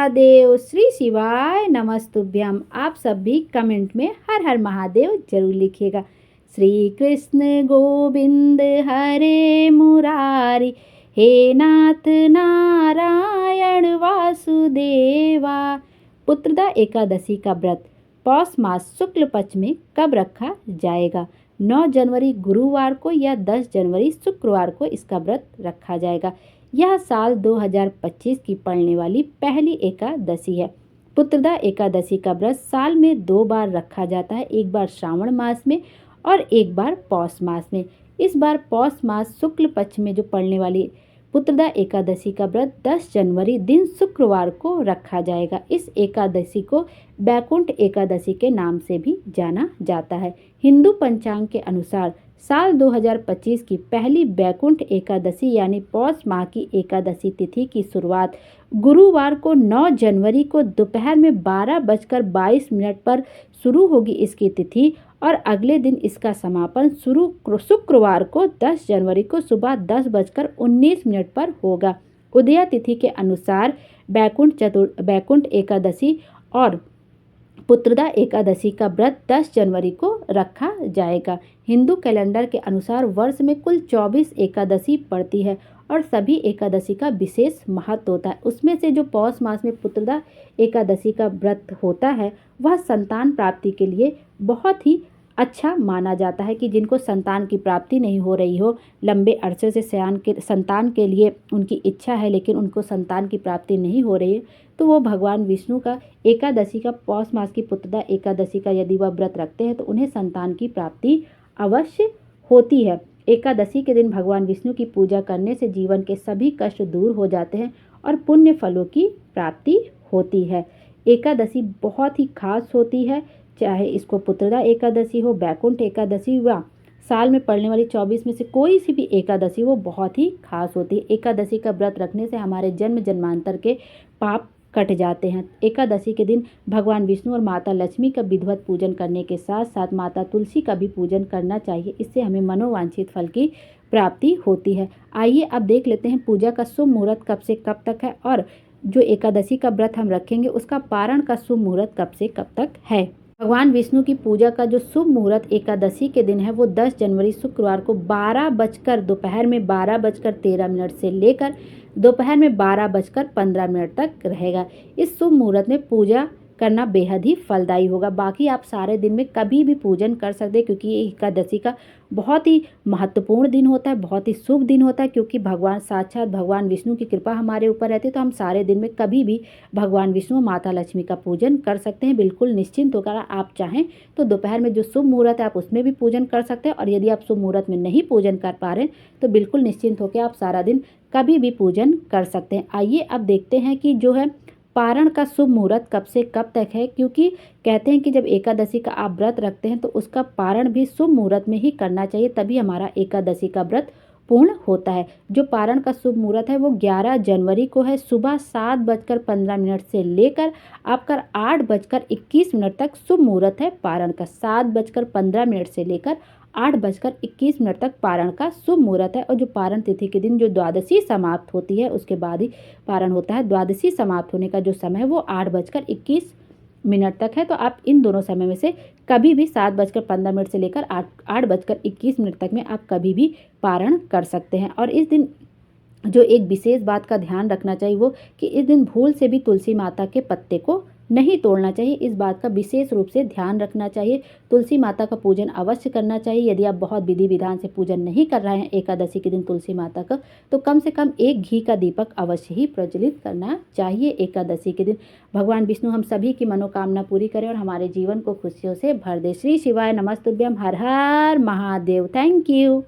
महादेव। श्री शिवाय नमस्तुभ्यम। आप सब भी कमेंट में हर हर महादेव जरूर लिखिएगा। श्री कृष्ण गोविंद हरे मुरारी, हे नाथ नारायण वासुदेवा। पुत्रदा एकादशी का व्रत पौष मास शुक्ल पक्ष में कब रखा जाएगा? 9 जनवरी गुरुवार को या 10 जनवरी शुक्रवार को इसका व्रत रखा जाएगा। यह साल 2025 की पड़ने वाली पहली एकादशी है। पुत्रदा एकादशी का व्रत साल में 2 बार रखा जाता है, एक बार श्रावण मास में और एक बार पौष मास में। इस बार पौष मास शुक्ल पक्ष में जो पड़ने वाली पुत्रदा एकादशी का व्रत 10 जनवरी दिन शुक्रवार को रखा जाएगा। इस एकादशी को बैकुंठ एकादशी के नाम से भी जाना जाता है। हिंदू पंचांग के अनुसार साल 2025 की पहली बैकुंठ एकादशी यानी पौष माह की एकादशी तिथि की शुरुआत गुरुवार को 9 जनवरी को दोपहर में 12:22 पर शुरू होगी इसकी तिथि, और अगले दिन इसका समापन शुक्रवार को 10 जनवरी को सुबह 10:19 पर होगा। उदया तिथि के अनुसार बैकुंठ एकादशी और पुत्रदा एकादशी का व्रत 10 जनवरी को रखा जाएगा। हिंदू कैलेंडर के अनुसार वर्ष में कुल 24 एकादशी पड़ती है और सभी एकादशी का विशेष महत्व होता है। उसमें से जो पौष मास में पुत्रदा एकादशी का व्रत होता है वह संतान प्राप्ति के लिए बहुत ही अच्छा माना जाता है कि जिनको संतान की प्राप्ति नहीं हो रही हो, लंबे अरसे से संतान के लिए उनकी इच्छा है लेकिन उनको संतान की प्राप्ति नहीं हो रही है, तो वो भगवान विष्णु का एकादशी का पौष मास की पुत्रदा एकादशी का यदि वह व्रत रखते हैं तो उन्हें संतान की प्राप्ति अवश्य होती है। एकादशी के दिन भगवान विष्णु की पूजा करने से जीवन के सभी कष्ट दूर हो जाते हैं और पुण्य फलों की प्राप्ति होती है। एकादशी बहुत ही खास होती है, चाहे इसको पुत्रदा एकादशी हो, बैकुंठ एकादशी व साल में पड़ने वाली 24 में से कोई सी भी एकादशी वो बहुत ही खास होती है। एकादशी का व्रत रखने से हमारे जन्म जन्मांतर के पाप कट जाते हैं। एकादशी के दिन भगवान विष्णु और माता लक्ष्मी का विधिवत पूजन करने के साथ साथ माता तुलसी का भी पूजन करना चाहिए। इससे हमें मनोवांछित फल की प्राप्ति होती है। आइए अब देख लेते हैं पूजा का शुभ मुहूर्त कब से कब तक है और जो एकादशी का व्रत हम रखेंगे उसका पारण का शुभ मुहूर्त कब से कब तक है। भगवान विष्णु की पूजा का जो शुभ मुहूर्त एकादशी के दिन है वो 10 जनवरी शुक्रवार को दोपहर में 12:13 से लेकर दोपहर में 12:15 तक रहेगा। इस शुभ मुहूर्त में पूजा करना बेहद ही फलदायी होगा। बाकी आप सारे दिन में कभी भी पूजन कर सकते हैं क्योंकि ये एकादशी का बहुत ही महत्वपूर्ण दिन होता है, बहुत ही शुभ दिन होता है क्योंकि साक्षात भगवान विष्णु की कृपा हमारे ऊपर रहती है, तो हम सारे दिन में कभी भी भगवान विष्णु माता लक्ष्मी का पूजन कर सकते हैं। बिल्कुल निश्चिंत होकर आप चाहें तो दोपहर में जो शुभ मुहूर्त है आप उसमें भी पूजन कर सकते हैं, और यदि आप शुभ मुहूर्त में नहीं पूजन कर पा रहे हैं तो बिल्कुल निश्चिंत होकर आप सारा दिन कभी भी पूजन कर सकते हैं। आइए अब देखते हैं कि जो है पारण का शुभ मुहूर्त कब से कब तक है, क्योंकि कहते हैं कि जब एकादशी का आप व्रत रखते हैं तो उसका पारण भी शुभ मुहूर्त में ही करना चाहिए, तभी हमारा एकादशी का व्रत पूर्ण होता है। जो पारण का शुभ मुहूर्त है वो 11 जनवरी को है। सुबह 7:15 से लेकर आपका 8:21 तक शुभ मुहूर्त है पारण का। 7:15 से लेकर 8:21 तक पारण का शुभ मुहूर्त है। और जो पारण तिथि के दिन जो द्वादशी समाप्त होती है उसके बाद ही पारण होता है। द्वादशी समाप्त होने का जो समय है वो 8:21 तक है। तो आप इन दोनों समय में से कभी भी 7:15 से लेकर 8:21 तक में आप कभी भी पारण कर सकते हैं। और इस दिन जो एक विशेष बात का ध्यान रखना चाहिए वो कि इस दिन भूल से भी तुलसी माता के पत्ते को नहीं तोड़ना चाहिए। इस बात का विशेष रूप से ध्यान रखना चाहिए। तुलसी माता का पूजन अवश्य करना चाहिए। यदि आप बहुत विधि विधान से पूजन नहीं कर रहे हैं एकादशी के दिन तुलसी माता का, तो कम से कम एक घी का दीपक अवश्य ही प्रज्वलित करना चाहिए एकादशी के दिन। भगवान विष्णु हम सभी की मनोकामना पूरी करें और हमारे जीवन को खुशियों से भर दे। श्री शिवाय नमस्तुभ्यम। हर हर महादेव। Thank you.